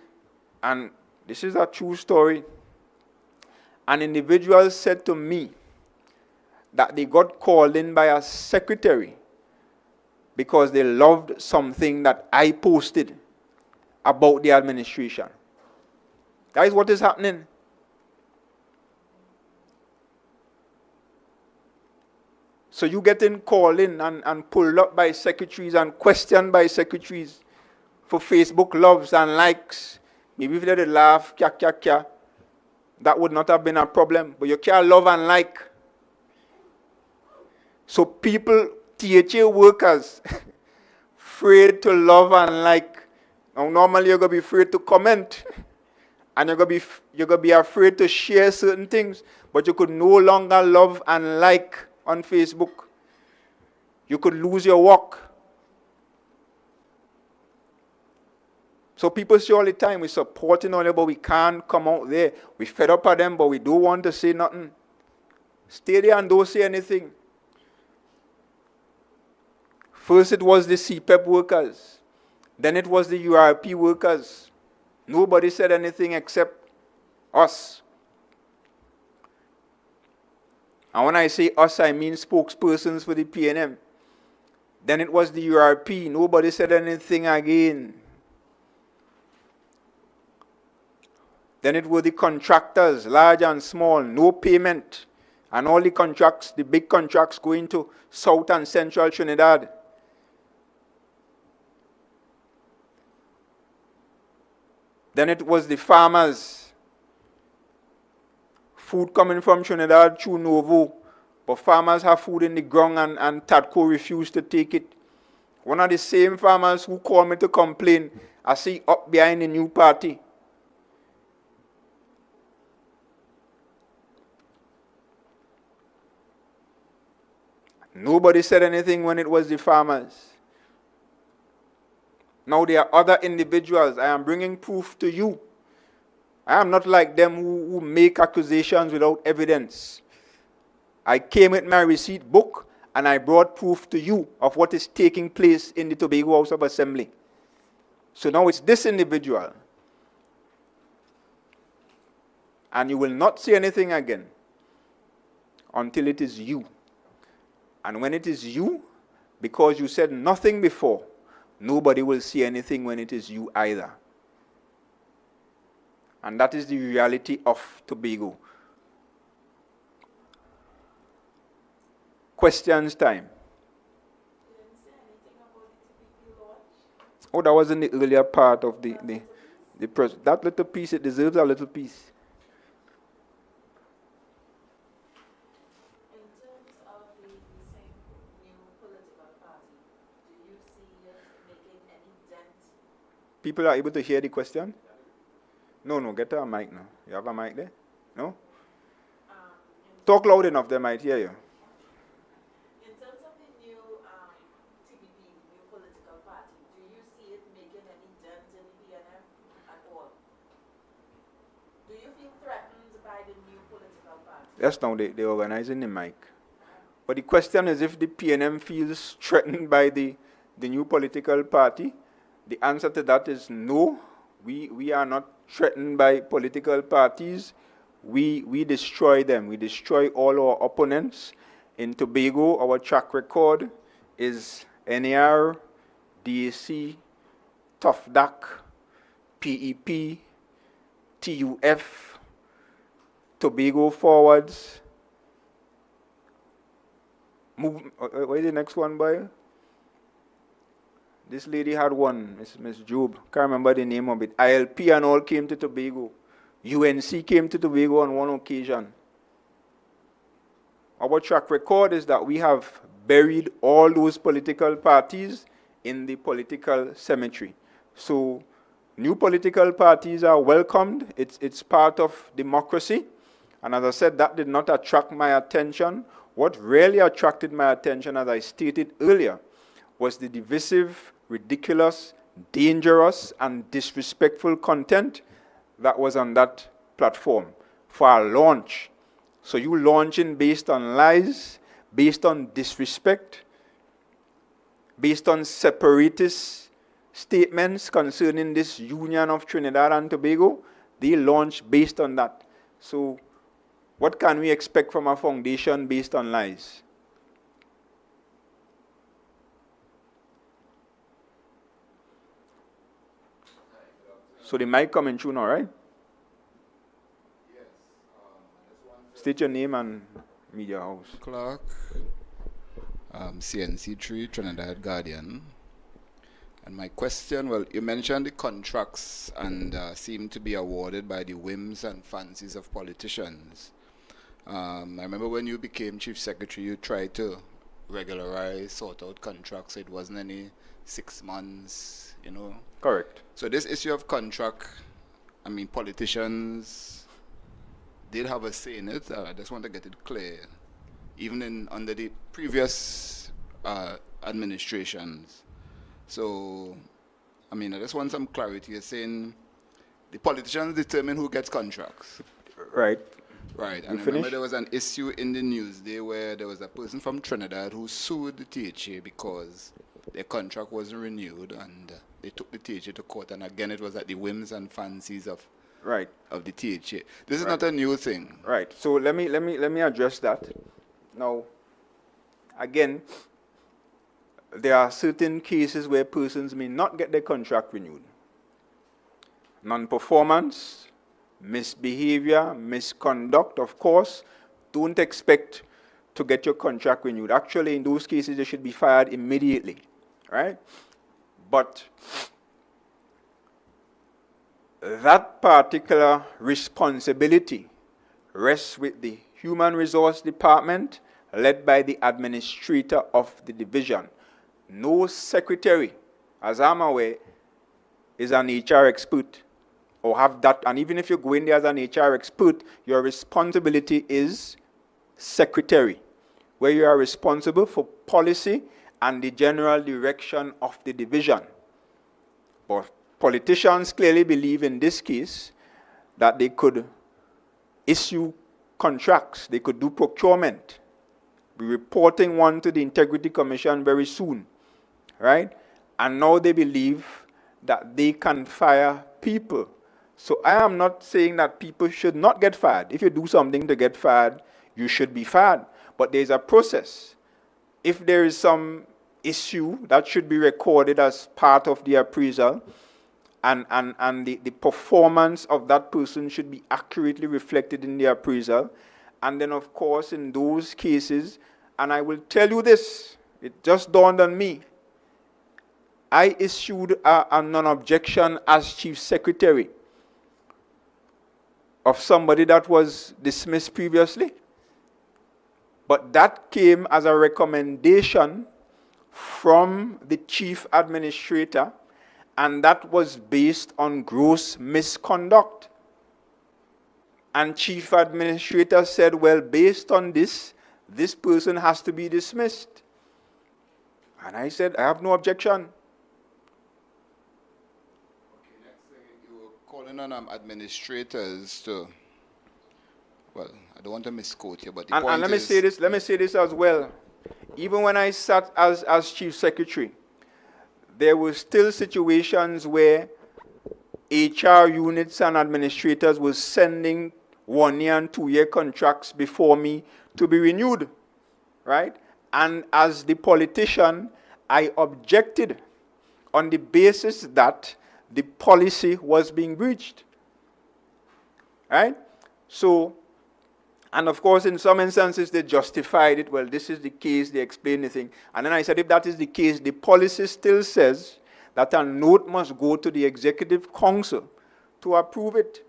and this is a true story, an individual said to me that they got called in by a secretary because they loved something that I posted about the administration. That is what is happening. So you getting called in and pulled up by secretaries and questioned by secretaries for Facebook loves and likes. Maybe if they did laugh, kya, kya, kya, that would not have been a problem. But you can't love and like. So people, THA workers, afraid to love and like. Now normally you're going to be afraid to comment. And you're going to be afraid to share certain things. But you could no longer love and like on Facebook. You could lose your work. So people say all the time, we're supporting all that, but we can't come out there. We fed up at them, but we don't want to say nothing. Stay there and don't say anything. First it was the CPEP workers. Then it was the URP workers. Nobody said anything except us. And when I say us, I mean spokespersons for the Pnm. Then it was the URP. Nobody said anything again. Then it were the contractors, large and small, no payment. And all the contracts, the big contracts going to South and Central Trinidad. Then it was the farmers. Food coming from Trinidad through Novo. But farmers have food in the ground and TADCO refused to take it. One of the same farmers who called me to complain, I see up behind the new party. Nobody said anything when it was the farmers. Now there are other individuals. I am bringing proof to you. I am not like them who make accusations without evidence. I came with my receipt book and I brought proof to you of what is taking place in the Tobago House of Assembly. So now it's this individual. And you will not say anything again until it is you. And when it is you, because you said nothing before, nobody will see anything when it is you either. And that is the reality of Tobago. Questions time. Oh, that was in the earlier part of the press. That little piece, it deserves a little piece. In terms of the same new political party, do you see it making any dent? People are able to hear the question? No, get a mic now. You have a mic there? No? Talk loud enough, they might hear you. In terms of the new TPP, new political party, do you see it making any dent in the PNM at all? Do you feel threatened by the new political party? Yes, now they're organizing the mic. But the question is if the PNM feels threatened by the new political party. The answer to that is no. We are not threatened by political parties. We destroy them. We destroy all our opponents. In Tobago, our track record is NAR, DAC, TOFDAC, PEP, TUF, Tobago Forwards. What is the next one, boy? This lady had one, Miss Job. Can't remember the name of it. ILP and all came to Tobago. UNC came to Tobago on one occasion. Our track record is that we have buried all those political parties in the political cemetery. So new political parties are welcomed. It's part of democracy. And as I said, that did not attract my attention. What really attracted my attention, as I stated earlier, was the divisive, ridiculous, dangerous, and disrespectful content that was on that platform for a launch. So you launching based on lies, based on disrespect, based on separatist statements concerning this union of Trinidad and Tobago, they launch based on that. So what can we expect from a foundation based on lies? So the mic coming through now, right? Yes. State your name and media house. Clark, CNC3, Trinidad Guardian. And my question, well, you mentioned the contracts and seem to be awarded by the whims and fancies of politicians. I remember when you became Chief Secretary, you tried to regularize, sort out contracts. It wasn't any 6 months, you know. Correct. So this issue of contract, I mean, politicians did have a say in it. I just want to get it clear. Even under the previous administrations. So, I mean, I just want some clarity. You're saying the politicians determine who gets contracts. Right. Right. And I remember there was an issue in the news there where there was a person from Trinidad who sued the THA because their contract wasn't renewed, and they took the THA to court. And again, it was at the whims and fancies of the THA. This is not a new thing. Right. So let me address that. Now, again, there are certain cases where persons may not get their contract renewed. Non-performance, misbehavior, misconduct, of course. Don't expect to get your contract renewed. Actually, in those cases, they should be fired immediately, right? But that particular responsibility rests with the Human Resource Department, led by the administrator of the division. No secretary, as I'm aware, is an HR expert or have that. And even if you go in there as an HR expert, your responsibility is secretary, where you are responsible for policy and the general direction of the division. But politicians clearly believe in this case that they could issue contracts, they could do procurement, be reporting one to the Integrity Commission very soon, right? And now they believe that they can fire people. So I am not saying that people should not get fired. If you do something to get fired, you should be fired. But there's a process. If there is some issue that should be recorded as part of the appraisal, and the performance of that person should be accurately reflected in the appraisal. And then, of course, in those cases, and I will tell you this, it just dawned on me, I issued a non-objection as Chief Secretary of somebody that was dismissed previously. But that came as a recommendation from the Chief Administrator, and that was based on gross misconduct. And Chief Administrator said, well, based on this person has to be dismissed. And I said, I have no objection. You were calling on administrators to, well, I don't want to misquote you, but the point and let me say this as well. Even when I sat as Chief Secretary, there were still situations where HR units and administrators were sending 1-year and 2-year contracts before me to be renewed, right? And as the politician, I objected on the basis that the policy was being breached, right? So, and of course, in some instances, they justified it. Well, this is the case. They explained the thing. And then I said, if that is the case, the policy still says that a note must go to the Executive Council to approve it.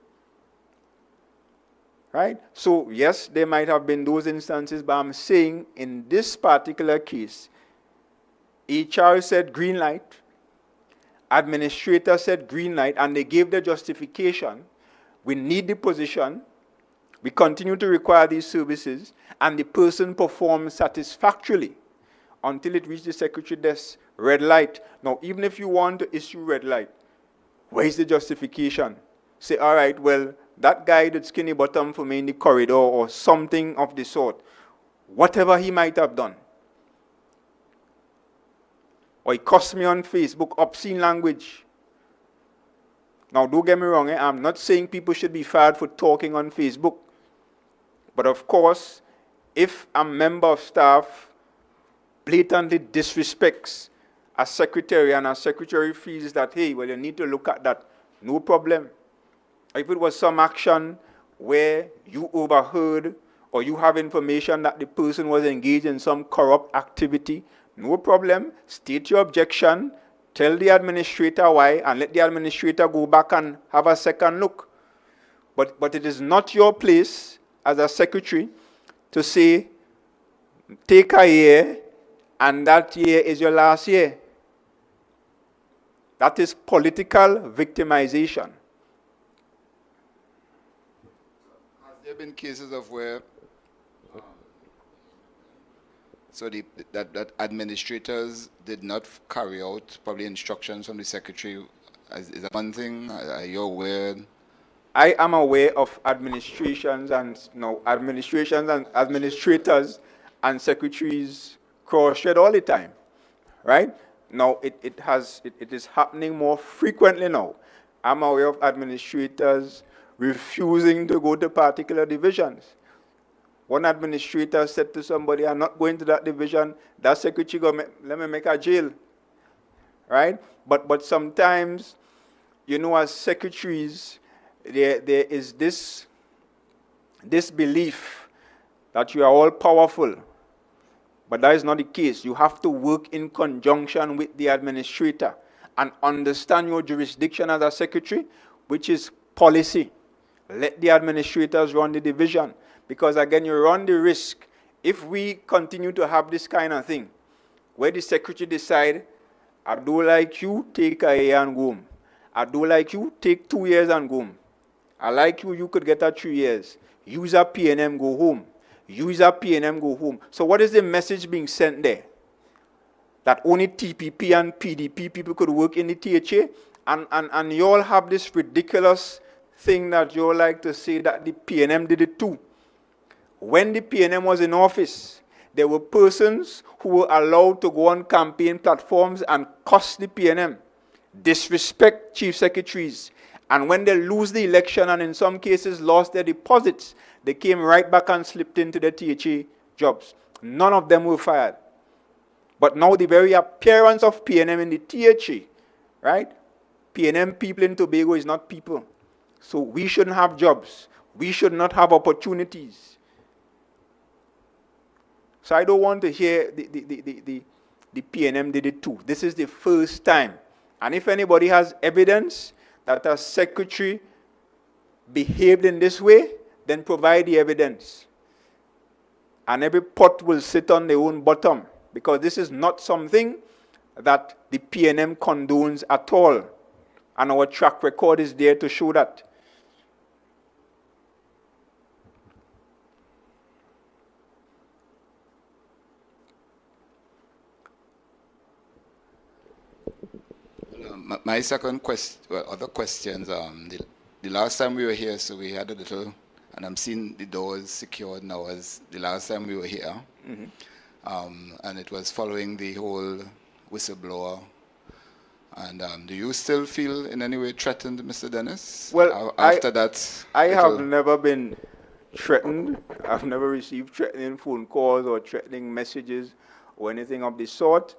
Right? So, yes, there might have been those instances, but I'm saying in this particular case, HR said green light, administrator said green light, and they gave the justification. We need the position. We continue to require these services, and the person performs satisfactorily until it reaches the secretary desk. Red light. Now, even if you want to issue red light, where is the justification? Say, all right, well, that guy did skinny bottom for me in the corridor or something of the sort. Whatever he might have done. Or he cussed me on Facebook, obscene language. Now, don't get me wrong, I'm not saying people should be fired for talking on Facebook. But of course, if a member of staff blatantly disrespects a secretary and a secretary feels that, hey, well, you need to look at that, no problem. If it was some action where you overheard or you have information that the person was engaged in some corrupt activity, no problem. State your objection, tell the administrator why, and let the administrator go back and have a second look. But it is not your place as a secretary to say, take a year, and that year is your last year. That is political victimization. Has there been cases of where that administrators did not carry out probably instructions from the secretary? Is that one thing? Are you aware? I am aware of administrators and administrators and secretaries cross-check all the time, right? Now it is happening more frequently now. I'm aware of administrators refusing to go to particular divisions. One administrator said to somebody, I'm not going to that division. That secretary go, let me make a jail. Right? But sometimes, you know, as secretaries, there is this belief that you are all powerful. But that is not the case. You have to work in conjunction with the administrator and understand your jurisdiction as a secretary, which is policy. Let the administrators run the division. Because again, you run the risk, if we continue to have this kind of thing, where the secretary decide, I do like you, take a year and go home. I do like you, take 2 years and go home. I like you, you could get a 3 years. Use a Pnm, go home. Use a Pnm, go home. So what is the message being sent there? That only TPP and PDP people could work in the THA? And you all have this ridiculous thing that you all like to say that the Pnm did it too. When the Pnm was in office, there were persons who were allowed to go on campaign platforms and cuss the Pnm, disrespect chief secretaries. And when they lose the election and in some cases lost their deposits, they came right back and slipped into the THA jobs. None of them were fired. But now the very appearance of PNM in the THA, right? PNM people in Tobago is not people. So we shouldn't have jobs. We should not have opportunities. So I don't want to hear the PNM did it too. This is the first time. And if anybody has evidence that a secretary behaved in this way, then provide the evidence. And every pot will sit on their own bottom, because this is not something that the PNM condones at all. And our track record is there to show that. My second question, well, other questions, the last time we were here, so we had a little, and I'm seeing the doors secured now as the last time we were here. And it was following the whole whistleblower. And do you still feel in any way threatened, Mr. Dennis? Well, after that, I have never been threatened. I've never received threatening phone calls or threatening messages or anything of the sort.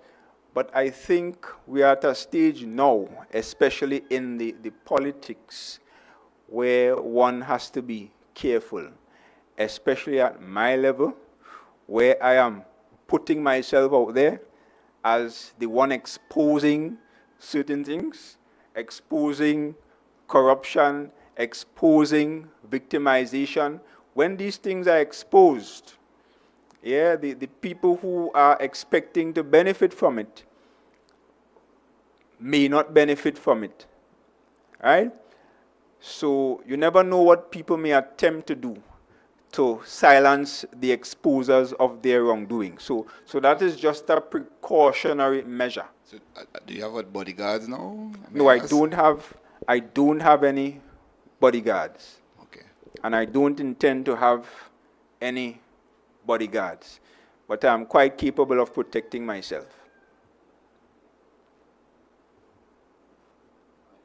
But I think we are at a stage now, especially in the politics, where one has to be careful, especially at my level, where I am putting myself out there as the one exposing certain things, exposing corruption, exposing victimization. When these things are exposed, yeah, the people who are expecting to benefit from it may not benefit from it, right? So you never know what people may attempt to do to silence the exposers of their wrongdoing. So that is just a precautionary measure. So, do you have bodyguards now? No, I don't have any bodyguards. Okay. And I don't intend to have any bodyguards. But I'm quite capable of protecting myself.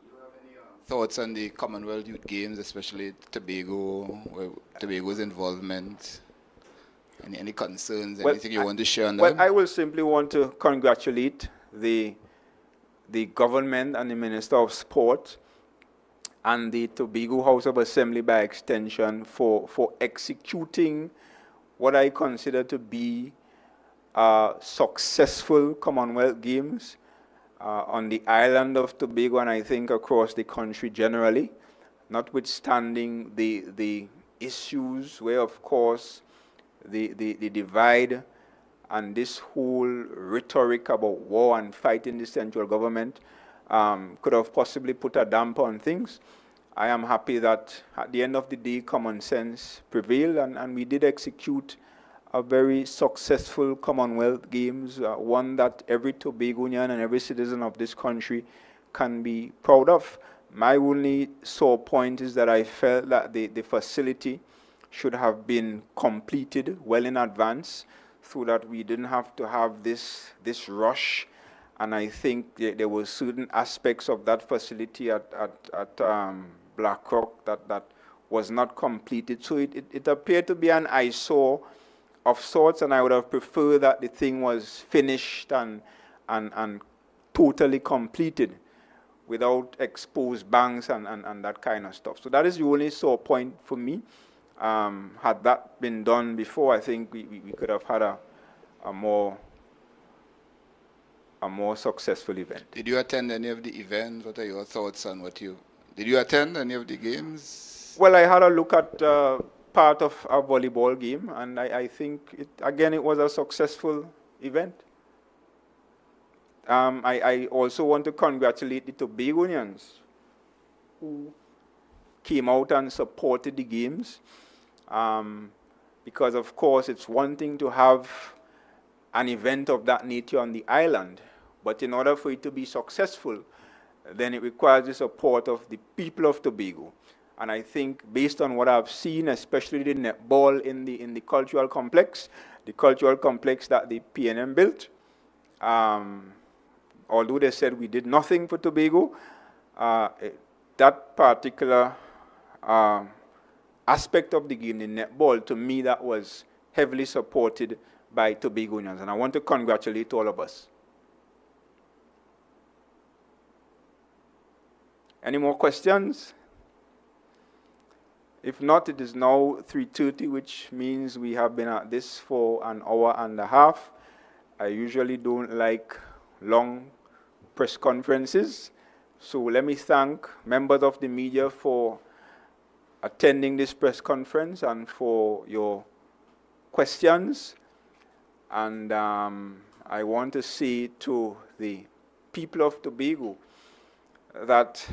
Do you have any thoughts on the Commonwealth Youth Games, especially Tobago, where Tobago's involvement? Any concerns, anything you want to share on that? Well, I will simply want to congratulate the government and the Minister of Sport and the Tobago House of Assembly by extension for executing what I consider to be successful Commonwealth Games on the island of Tobago, and I think across the country generally, notwithstanding the issues where, of course, the divide and this whole rhetoric about war and fighting the central government could have possibly put a damper on things. I am happy that at the end of the day, common sense prevailed, and we did execute a very successful Commonwealth Games, one that every Tobagonian and every citizen of this country can be proud of. My only sore point is that I felt that the facility should have been completed well in advance so that we didn't have to have this rush. And I think there were certain aspects of that facility at Blackrock that was not completed. So it appeared to be an eyesore of sorts, and I would have preferred that the thing was finished and totally completed without exposed banks and that kind of stuff. So that is the only sore point for me. Had that been done before, I think we could have had a more successful event. Did you attend any of the events? What are your thoughts on did you attend any of the games? Well, I had a look at part of a volleyball game, and I think, it was a successful event. I also want to congratulate the Tobagonians who came out and supported the games, because, of course, it's one thing to have an event of that nature on the island, but in order for it to be successful, then it requires the support of the people of Tobago. And I think, based on what I've seen, especially the netball in the cultural complex that the PNM built, although they said we did nothing for Tobago, that particular aspect of the game, the netball, to me, that was heavily supported by Tobagonians. And I want to congratulate all of us. Any more questions? If not, it is now 3:30, which means we have been at this for an hour and a half. I usually don't like long press conferences, so let me thank members of the media for attending this press conference and for your questions. And I want to say to the people of Tobago that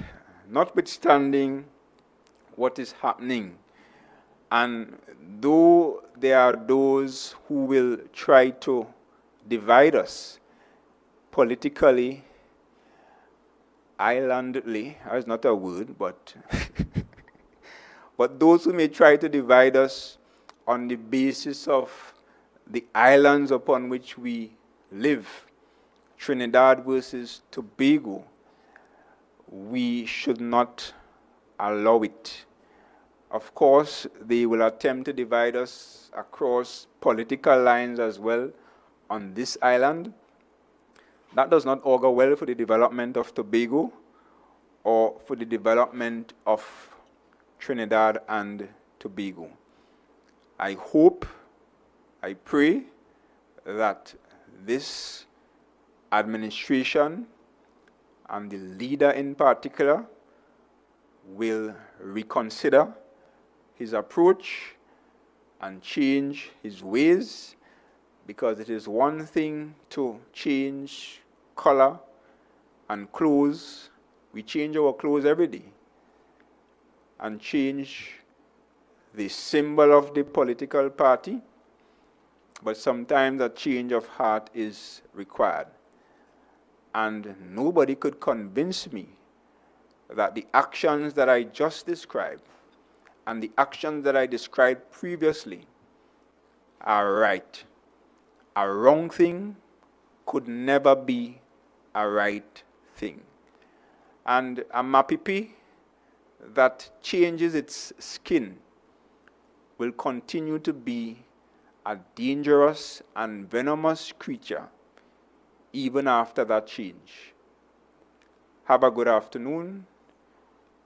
notwithstanding what is happening, and though there are those who will try to divide us politically, islandly, that's not a word, but but those who may try to divide us on the basis of the islands upon which we live, Trinidad versus Tobago, we should not allow it. Of course, they will attempt to divide us across political lines as well on this island. That does not augur well for the development of Tobago or for the development of Trinidad and Tobago. I hope, I pray that this administration and the leader in particular will reconsider his approach and change his ways, because it is one thing to change color and clothes. We change our clothes every day, and change the symbol of the political party, but sometimes a change of heart is required. And nobody could convince me that the actions that I just described and the actions that I described previously are right. A wrong thing could never be a right thing. And a mapipi that changes its skin will continue to be a dangerous and venomous creature even after that change. Have a good afternoon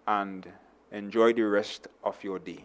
and enjoy the rest of your day.